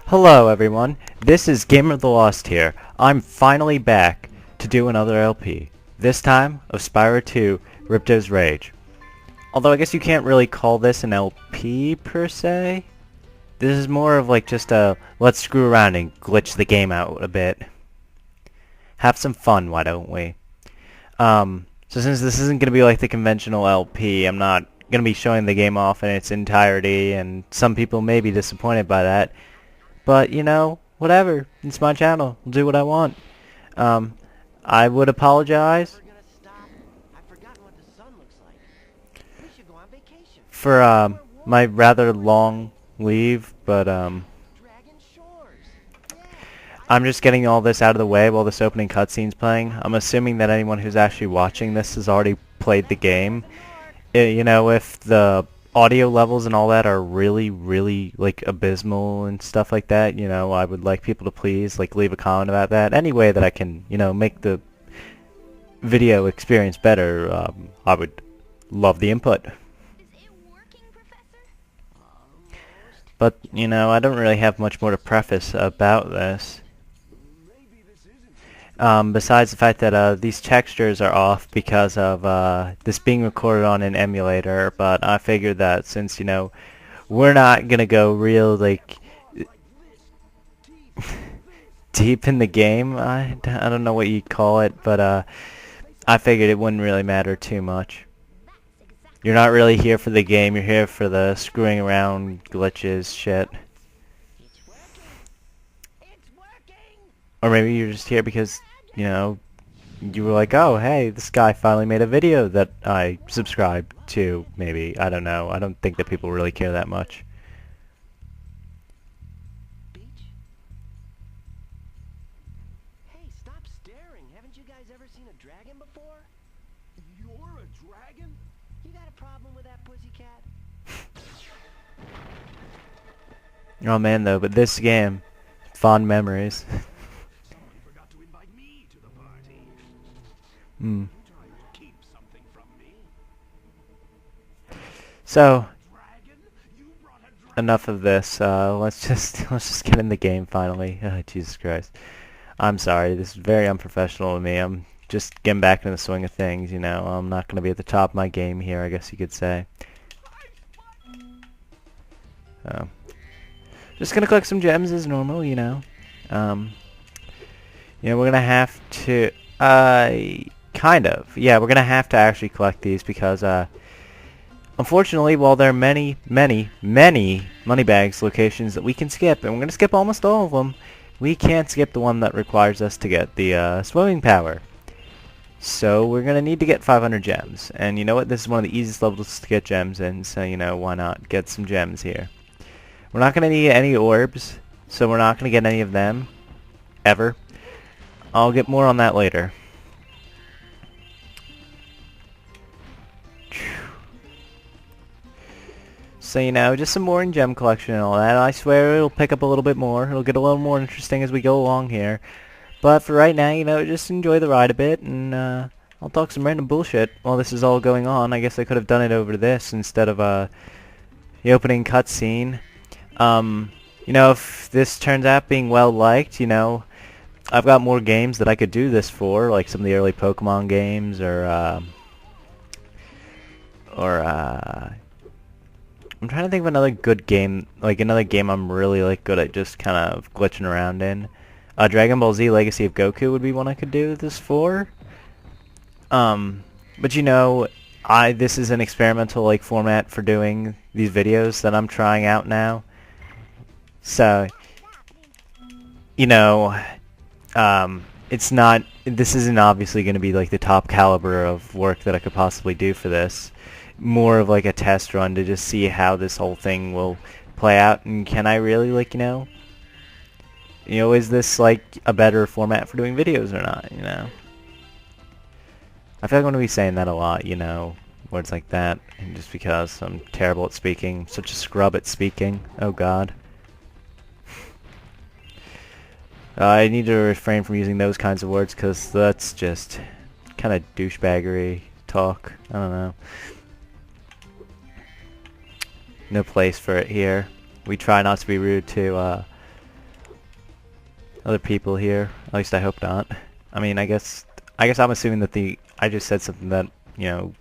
Hello everyone, this is GameroftheLost here. I'm finally back to do another LP. This time of Spyro 2, Ripto's Rage. Although I guess you can't really call this an LP per se. This is more of like just a let's screw around and glitch the game out a bit. Have some fun, why don't we? So since this isn't going to be like the conventional LP, I'm not going to be showing the game off in its entirety, and some people may be disappointed by that. But, you know, whatever. It's my channel. I'll do what I want. I would apologize for my rather long leave, but I'm just getting all this out of the way while this opening cutscene's playing. I'm assuming that anyone who's actually watching this has already played the game. You know, if the audio levels and all that are really like abysmal and stuff like that, you know, I would like people to please like leave a comment about that. Any way that I can, you know, make the video experience better, I would love the input. But, you know, I don't really have much more to preface about this. Besides the fact that these textures are off because of this being recorded on an emulator, but I figured that since, you know, we're not gonna go real like deep in the game, I don't know what you'd call it, but I figured it wouldn't really matter too much. You're not really here for the game, you're here for the screwing around glitches shit. Or maybe you're just here because, you know, you were like, oh, hey, this guy finally made a video that I subscribed to, maybe. I don't know. I don't think that people really care that much. Beach? Hey, stop staring. Haven't you guys ever seen a dragon before? You're a dragon? You got a problem with that pussycat? Oh man, though, but this game, fond memories. Someone forgot to invite me to the party. Hmm. Trying to keep something from me. So, Dragon? You brought a dragon? enough of this. Let's just get in the game finally. Oh, Jesus Christ. I'm sorry. This is very unprofessional of me. I'm just getting back into the swing of things, you know. I'm not going to be at the top of my game here, I guess you could say. Just going to collect some gems as normal, you know. You know, we're going to have to... kind of. Yeah, we're going to have to actually collect these because, unfortunately, while there are many Moneybags locations that we can skip, and we're going to skip almost all of them, we can't skip the one that requires us to get the swimming power. So we're going to need to get 500 gems. And you know what? This is one of the easiest levels to get gems in, so, you know, why not get some gems here. We're not going to need any orbs, so we're not going to get any of them, ever. I'll get more on that later. So, you know, just some more in gem collection and all that. I swear it'll pick up a little bit more. It'll get a little more interesting as we go along here. But for right now, you know, just enjoy the ride a bit, and I'll talk some random bullshit while this is all going on. I guess I could have done it over this instead of the opening cutscene. You know, if this turns out being well liked, you know, I've got more games that I could do this for, like some of the early Pokemon games, or I'm trying to think of another good game, like another game I'm really like good at just kind of glitching around in. Dragon Ball Z Legacy of Goku would be one I could do this for. But you know, this is an experimental like format for doing these videos that I'm trying out now. So, you know, this isn't obviously going to be like the top caliber of work that I could possibly do for this. More of like a test run to just see how this whole thing will play out, and can I really, like, you know, is this like a better format for doing videos or not, you know? I feel like I'm going to be saying that a lot, you know, words like that, and just because I'm terrible at speaking, such a scrub at speaking, oh god. I need to refrain from using those kinds of words because that's just kind of douchebaggery talk, I don't know. No place for it here. We try not to be rude to other people here. At least I hope not. I mean, I guess I'm assuming that I just said something that, you know,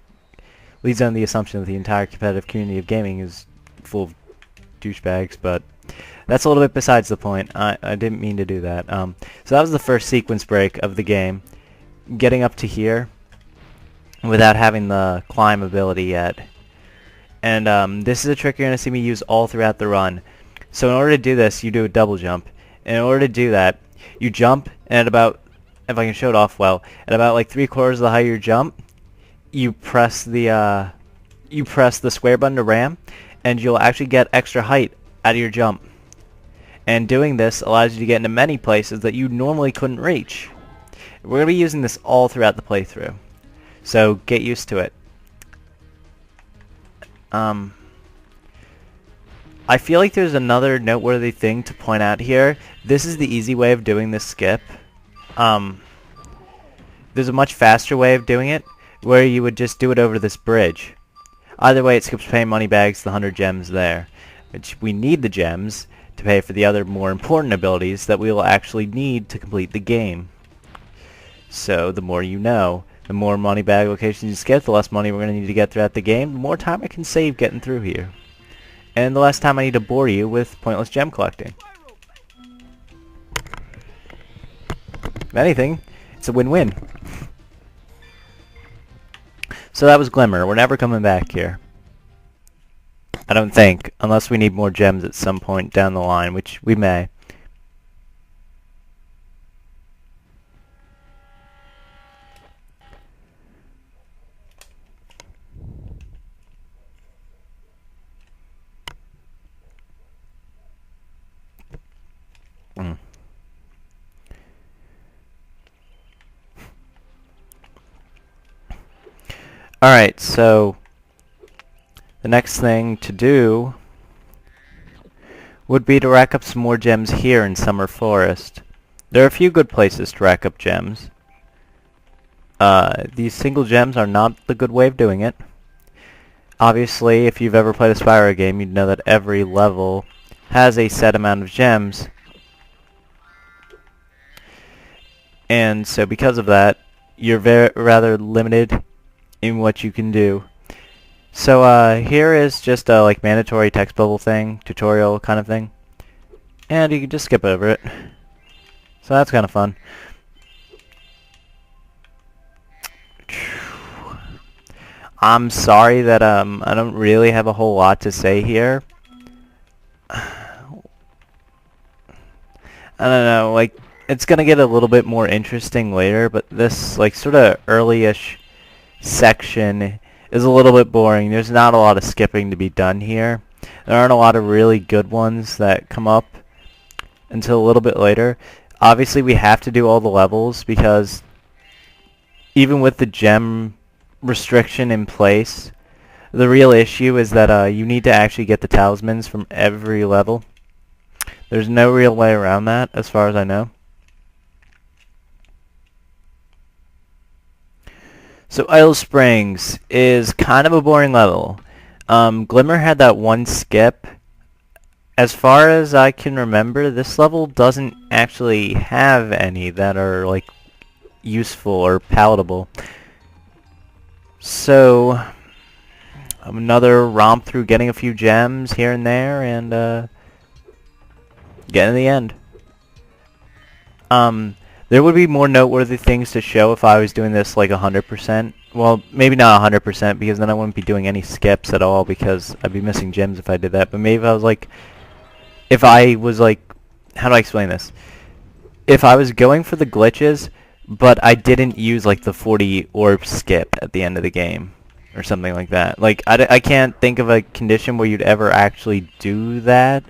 leads on the assumption that the entire competitive community of gaming is full of douchebags, but that's a little bit besides the point. I didn't mean to do that. So that was the first sequence break of the game. Getting up to here without having the climb ability yet. And this is a trick you're going to see me use all throughout the run. So in order to do this, you do a double jump. And in order to do that, you jump, and at about, if I can show it off well, at about like 3/4 of the height of your jump, you press the square button to ram, and you'll actually get extra height out of your jump. And doing this allows you to get into many places that you normally couldn't reach. We're going to be using this all throughout the playthrough, so get used to it. I feel like there's another noteworthy thing to point out here. This is the easy way of doing this skip. There's a much faster way of doing it, where you would just do it over this bridge. Either way, it skips paying money bags, the 100 gems there, which we need the gems to pay for the other more important abilities that we will actually need to complete the game. So the more you know, the more money bag locations you skip, the less money we're going to need to get throughout the game, the more time I can save getting through here. And the less time I need to bore you with pointless gem collecting. If anything, it's a win-win. So that was Glimmer. We're never coming back here. I don't think, unless we need more gems at some point down the line, which we may. Alright, so the next thing to do would be to rack up some more gems here in Summer Forest. There are a few good places to rack up gems. These single gems are not the good way of doing it. Obviously, if you've ever played a Spyro game, you'd know that every level has a set amount of gems. And so because of that, you're rather limited in what you can do. So here is just a like mandatory text bubble thing, tutorial kind of thing, and you can just skip over it. So that's kind of fun. I'm sorry that I don't really have a whole lot to say here. I don't know, like it's gonna get a little bit more interesting later, but this like sort of early-ish section is a little bit boring. There's not a lot of skipping to be done here. There aren't a lot of really good ones that come up until a little bit later. Obviously we have to do all the levels because even with the gem restriction in place, the real issue is that you need to actually get the talismans from every level. There's no real way around that as far as I know. So Idle Springs is kind of a boring level. Glimmer had that one skip. As far as I can remember, this level doesn't actually have any that are like useful or palatable. So another romp through getting a few gems here and there and getting to the end. There would be more noteworthy things to show if I was doing this like 100%. Well, maybe not 100% because then I wouldn't be doing any skips at all because I'd be missing gems if I did that. But maybe if I was like, how do I explain this? If I was going for the glitches, but I didn't use like the 40 orb skip at the end of the game or something like that. Like I can't think of a condition where you'd ever actually do that.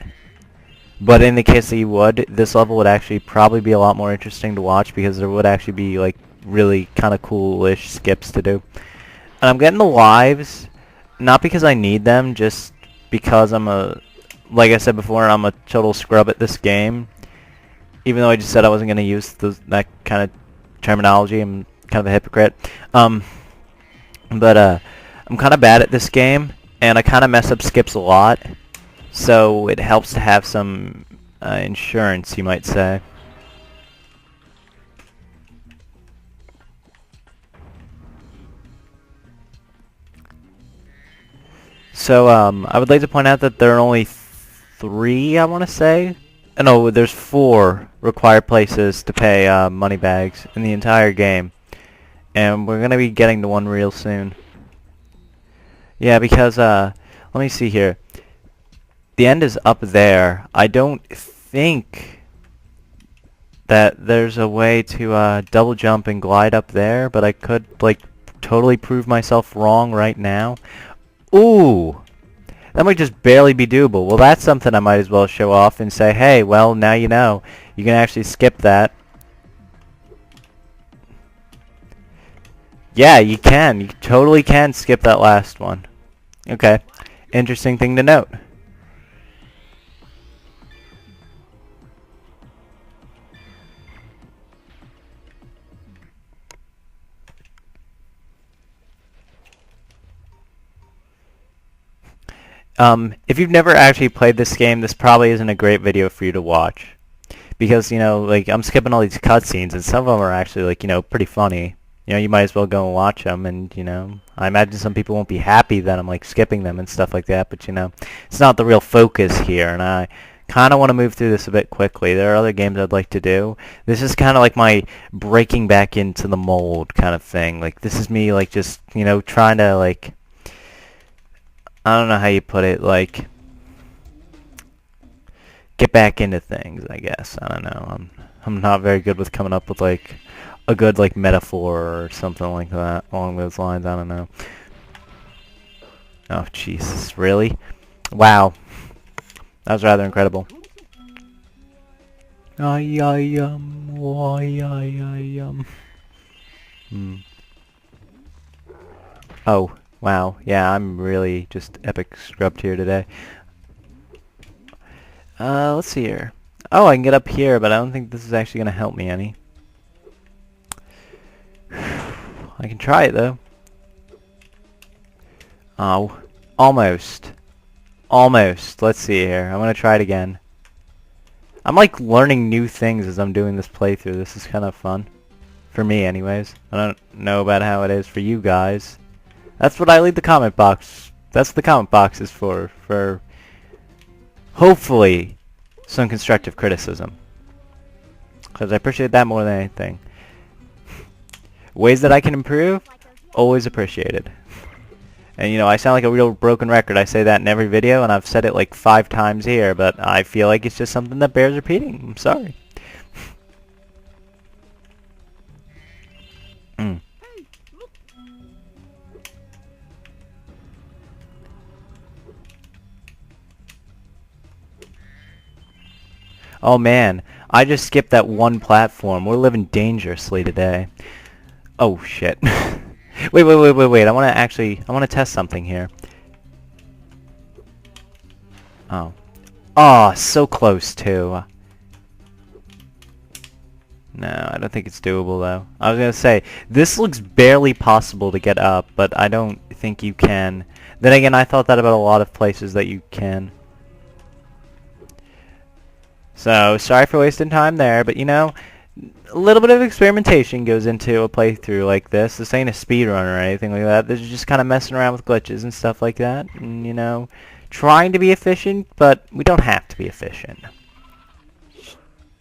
But in the case that you would, this level would actually probably be a lot more interesting to watch because there would actually be like really kind of cool-ish skips to do. And I'm getting the lives, not because I need them, just because like I said before, I'm a total scrub at this game. Even though I just said I wasn't going to use that kind of terminology, I'm kind of a hypocrite. But I'm kind of bad at this game, and I kind of mess up skips a lot. So it helps to have some insurance, you might say. So, I would like to point out that there are only 3, I want to say. No, there's 4 required places to pay money bags in the entire game. And we're going to be getting to one real soon. Yeah, because, let me see here. The end is up there. I don't think that there's a way to double jump and glide up there, but I could, like, totally prove myself wrong right now. Ooh! That might just barely be doable. Well, that's something I might as well show off and say, hey, well, now you know. You can actually skip that. Yeah, you can. You totally can skip that last one. Okay. Interesting thing to note. If you've never actually played this game, this probably isn't a great video for you to watch. Because, you know, like, I'm skipping all these cutscenes, and some of them are actually, like, you know, pretty funny. You know, you might as well go and watch them, and, you know, I imagine some people won't be happy that I'm, like, skipping them and stuff like that, but, you know, it's not the real focus here, and I kind of want to move through this a bit quickly. There are other games I'd like to do. This is kind of like my breaking back into the mold kind of thing. Like, this is me, like, just, you know, trying to, like, I don't know how you put it, like, get back into things, I guess. I don't know. I'm not very good with coming up with, like, a good, like, metaphor or something like that along those lines. I don't know. Oh, Jesus. Really? Wow. That was rather incredible. Oh, wow. Yeah, I'm really just epic scrubbed here today. Let's see here. Oh, I can get up here, but I don't think this is actually going to help me any. I can try it, though. Oh, almost. Almost. Let's see here. I'm going to try it again. I'm, like, learning new things as I'm doing this playthrough. This is kind of fun. For me, anyways. I don't know about how it is for you guys. That's what I leave the comment box. That's what the comment box is for hopefully some constructive criticism. Because I appreciate that more than anything. Ways that I can improve, always appreciated. And, you know, I sound like a real broken record. I say that in every video, and I've said it like 5 times here, but I feel like it's just something that bears repeating. I'm sorry. Oh man, I just skipped that one platform. We're living dangerously today. Oh shit. Wait. I want to test something here. Oh. Oh, so close too. No, I don't think it's doable though. I was gonna say, this looks barely possible to get up, but I don't think you can. Then again, I thought that about a lot of places that you can. So, sorry for wasting time there, but you know, a little bit of experimentation goes into a playthrough like this. This ain't a speedrun or anything like that. This is just kind of messing around with glitches and stuff like that. And, you know, trying to be efficient, but we don't have to be efficient.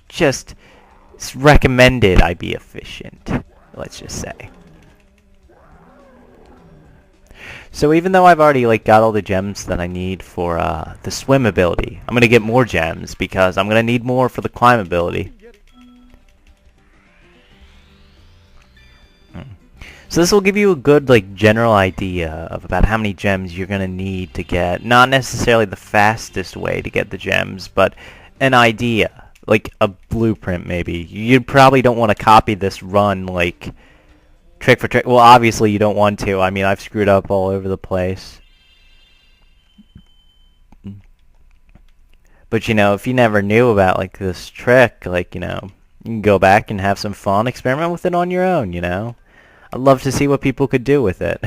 Just, it's recommended I be efficient, let's just say. So even though I've already like got all the gems that I need for the swim ability, I'm gonna get more gems because I'm gonna need more for the climb ability. So this will give you a good like general idea of about how many gems you're gonna need to get. Not necessarily the fastest way to get the gems, but an idea, like a blueprint maybe. You probably don't want to copy this run like trick for trick. Well, obviously you don't want to. I mean, I've screwed up all over the place. But, you know, if you never knew about, like, this trick, like, you know, you can go back and have some fun, experiment with it on your own, you know? I'd love to see what people could do with it.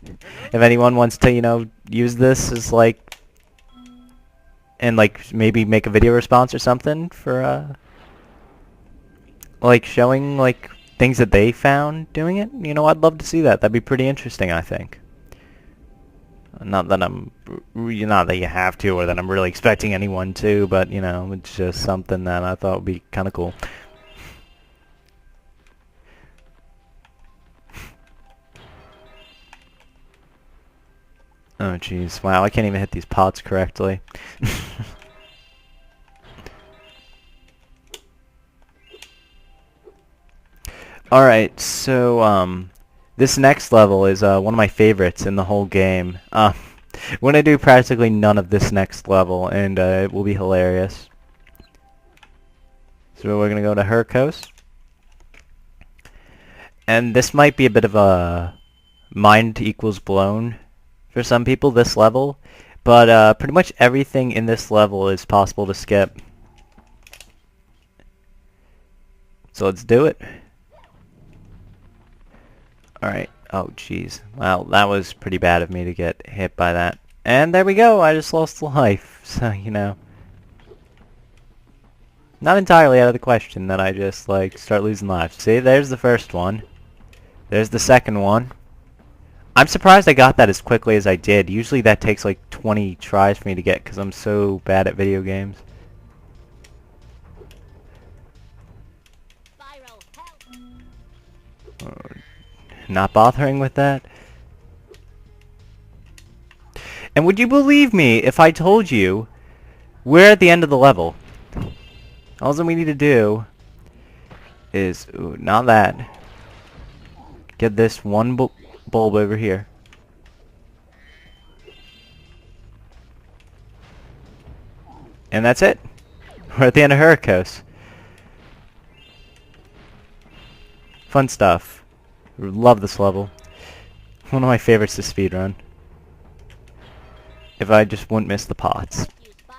If anyone wants to, you know, use this as, like, and, like, maybe make a video response or something for, like, showing, like, things that they found doing it, you know, I'd love to see that. That'd be pretty interesting, I think. Not that not that you have to, or that I'm really expecting anyone to, but you know, it's just something that I thought would be kind of cool. Oh jeez, wow, I can't even hit these pots correctly. Alright, so this next level is one of my favorites in the whole game. We're gonna do practically none of this next level, and it will be hilarious. So we're gonna go to her coast. And this might be a bit of a mind equals blown for some people, this level, but pretty much everything in this level is possible to skip. So let's do it. Alright, oh jeez. Well, that was pretty bad of me to get hit by that. And there we go, I just lost life, so you know. Not entirely out of the question that I just, like, start losing lives. See, there's the first one. There's the second one. I'm surprised I got that as quickly as I did. Usually that takes like 20 tries for me to get because I'm so bad at video games. Spyro, help! Not bothering with that. And would you believe me if I told you we're at the end of the level? All that we need to do is, ooh, not that. Get this one bulb over here. And that's it. We're at the end of her coast. Fun stuff. Love this level. One of my favorites to speedrun. If I just wouldn't miss the pots. You, Spyro.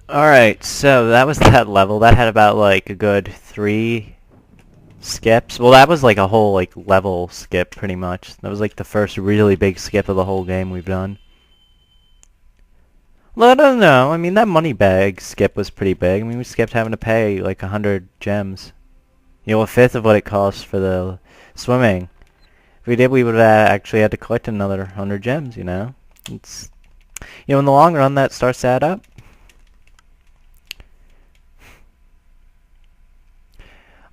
Alright, so that was that level. That had about like a good 3 skips. Well, that was like a whole like level skip pretty much. That was like the first really big skip of the whole game we've done. Well, I don't know. I mean, that money bag skip was pretty big. I mean, we skipped having to pay like 100 gems. You know, a fifth of what it costs for the swimming. If we did, we would have actually had to collect another 100 gems, you know? It's, you know, in the long run, that starts to add up.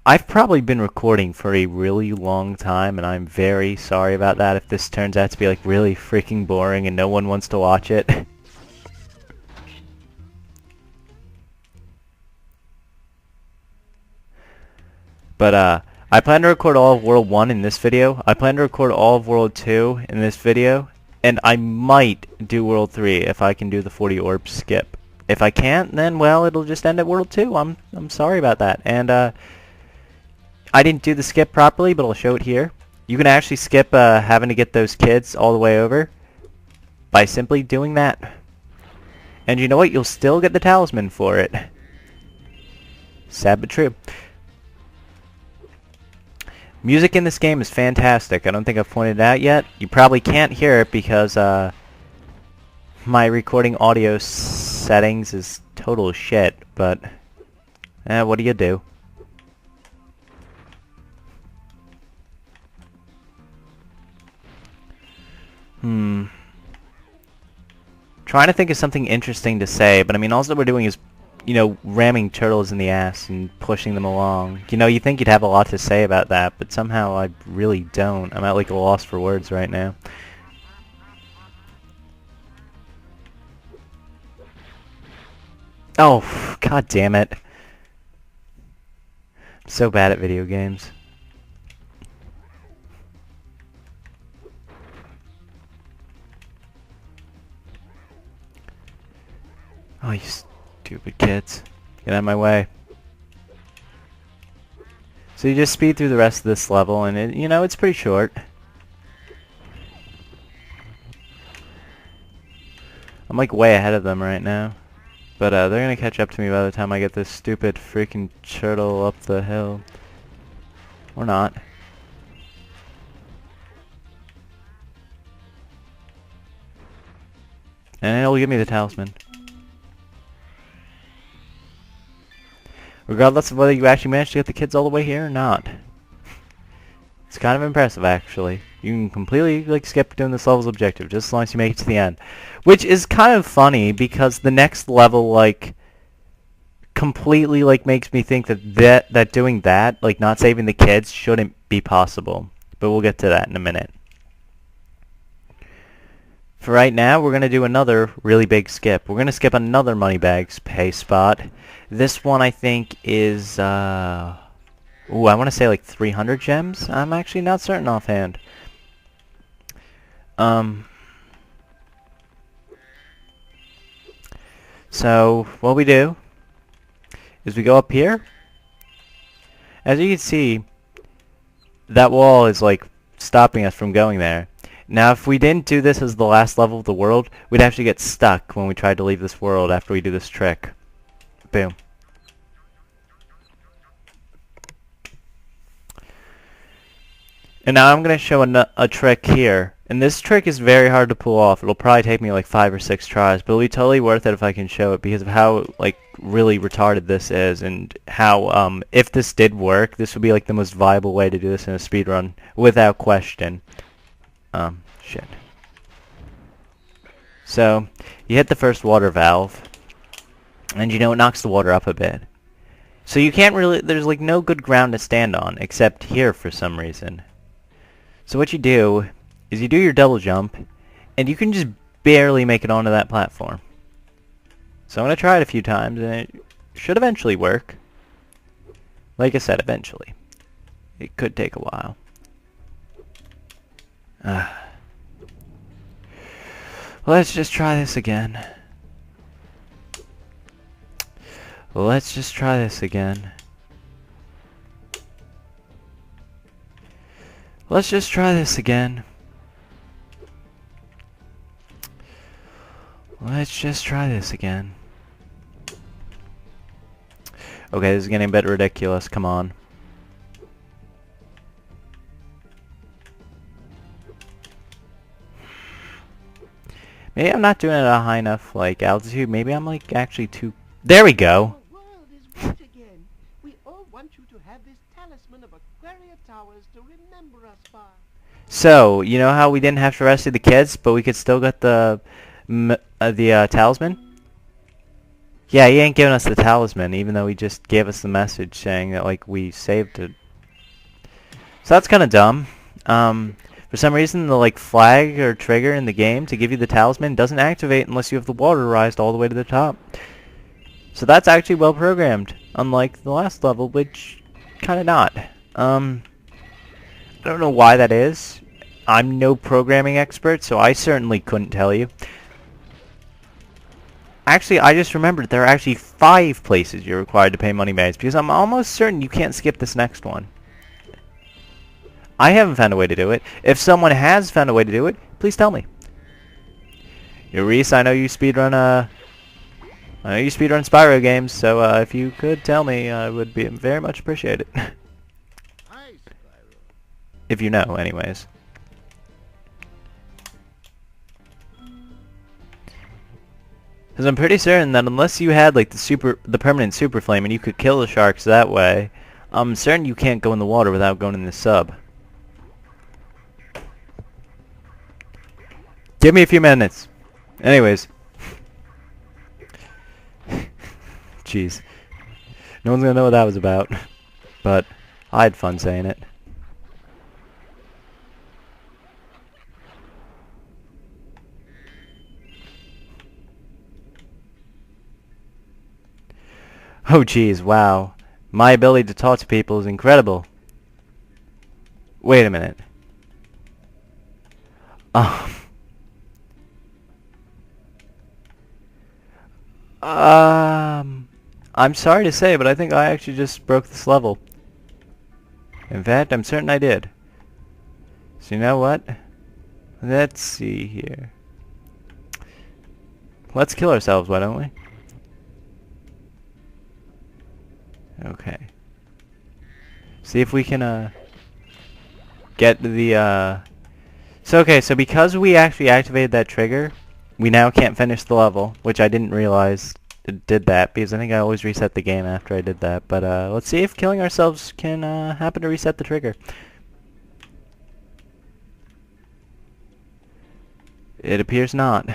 I've probably been recording for a really long time, and I'm very sorry about that if this turns out to be like really freaking boring and no one wants to watch it. But I plan to record all of World 1 in this video. I plan to record all of World 2 in this video, and I might do World 3 if I can do the 40 orb skip. If I can't, then well, it'll just end at World 2. I'm sorry about that. And I didn't do the skip properly, but I'll show it here. You can actually skip having to get those kids all the way over by simply doing that. And you know what? You'll still get the talisman for it. Sad but true. Music in this game is fantastic. I don't think I've pointed it out yet. You probably can't hear it because my recording audio settings is total shit, but what do you do? Trying to think of something interesting to say, but I mean, all that we're doing is, you know, ramming turtles in the ass and pushing them along. You know, you'd think you'd have a lot to say about that, but somehow I really don't. I'm at like a loss for words right now. Oh, god damn it. I'm so bad at video games. Oh, you stupid kids. Get out of my way. So you just speed through the rest of this level, and it, you know, it's pretty short. I'm like way ahead of them right now. But they're gonna catch up to me by the time I get this stupid freaking turtle up the hill. Or not. And it'll give me the talisman. regardless of whether you actually managed to get the kids all the way here or not. It's kind of impressive, actually. You can completely, like, skip doing this level's objective, just as long as you make it to the end. Which is kind of funny, because the next level, like, completely, like, makes me think that doing that, like, not saving the kids, shouldn't be possible. But we'll get to that in a minute. For right now, we're going to do another really big skip. We're going to skip another Moneybags pay spot. This one, I think, is, ooh, I want to say like 300 gems. I'm actually not certain offhand. So, what we do is we go up here. As you can see, that wall is like stopping us from going there. Now, if we didn't do this as the last level of the world, we'd actually get stuck when we tried to leave this world after we do this trick. Boom. And now I'm going to show a trick here. And this trick is very hard to pull off. It'll probably take me like 5 or 6 tries, but it'll be totally worth it if I can show it because of how like really retarded this is and how if this did work, this would be like the most viable way to do this in a speedrun without question. Shit. So, you hit the first water valve, and you know it knocks the water up a bit. So you can't really, there's like no good ground to stand on, except here for some reason. So what you do, is you do your double jump, and you can just barely make it onto that platform. So I'm going to try it a few times, and it should eventually work. Like I said, eventually. It could take a while. Let's just try this again. Let's just try this again. Let's just try this again. Let's just try this again. Okay, this is getting a bit ridiculous. Come on. Maybe I'm not doing it at a high enough, like, altitude. Maybe I'm, like, actually too... There we go! The world is right again. We all want you to have this talisman of Aquaria Towers to remember us by. So, you know how we didn't have to rescue the kids, but we could still get the talisman? Yeah, he ain't giving us the talisman, even though he just gave us the message saying that, like, we saved it. So that's kind of dumb. For some reason, the like flag or trigger in the game to give you the talisman doesn't activate unless you have the water rise all the way to the top. So that's actually well programmed, unlike the last level, which kind of not. I don't know why that is. I'm no programming expert, so I certainly couldn't tell you. Actually, I just remembered there are actually 5 places you're required to pay money bags, because I'm almost certain you can't skip this next one. I haven't found a way to do it. If someone has found a way to do it, please tell me. Yo, Reese, I know you speedrun Spyro games, so if you could tell me, I would be very much appreciated. Hi, Spyro. If you know, anyways. Because I'm pretty certain that unless you had like the permanent super flame and you could kill the sharks that way, I'm certain you can't go in the water without going in the sub. Give me a few minutes. Anyways. Jeez. No one's gonna know what that was about. But I had fun saying it. Oh jeez, wow. My ability to talk to people is incredible. Wait a minute. I'm sorry to say, but I think I actually just broke this level. In fact, I'm certain I did. So you know what? Let's see here. Let's kill ourselves, why don't we? Okay. See if we can, get the, So, okay, so because we actually activated that trigger, we now can't finish the level, which I didn't realize did that, because I think I always reset the game after I did that. But let's see if killing ourselves can happen to reset the trigger. It appears not.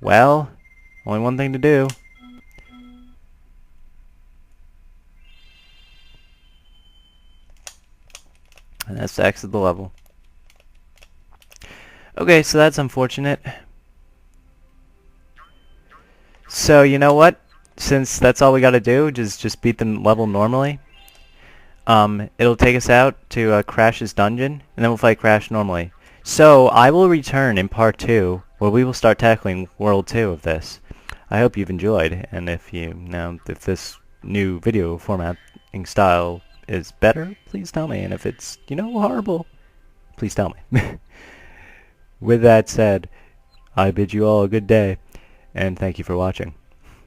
Well, only one thing to do. And that's to exit the level. Okay, so that's unfortunate. So, you know what? Since that's all we gotta do, just beat the level normally. It'll take us out to Crash's dungeon, and then we'll fight Crash normally. So, I will return in part 2, where we will start tackling World 2 of this. I hope you've enjoyed, and if if this new video formatting style is better, please tell me, and if it's, horrible, please tell me. With that said, I bid you all a good day, and thank you for watching.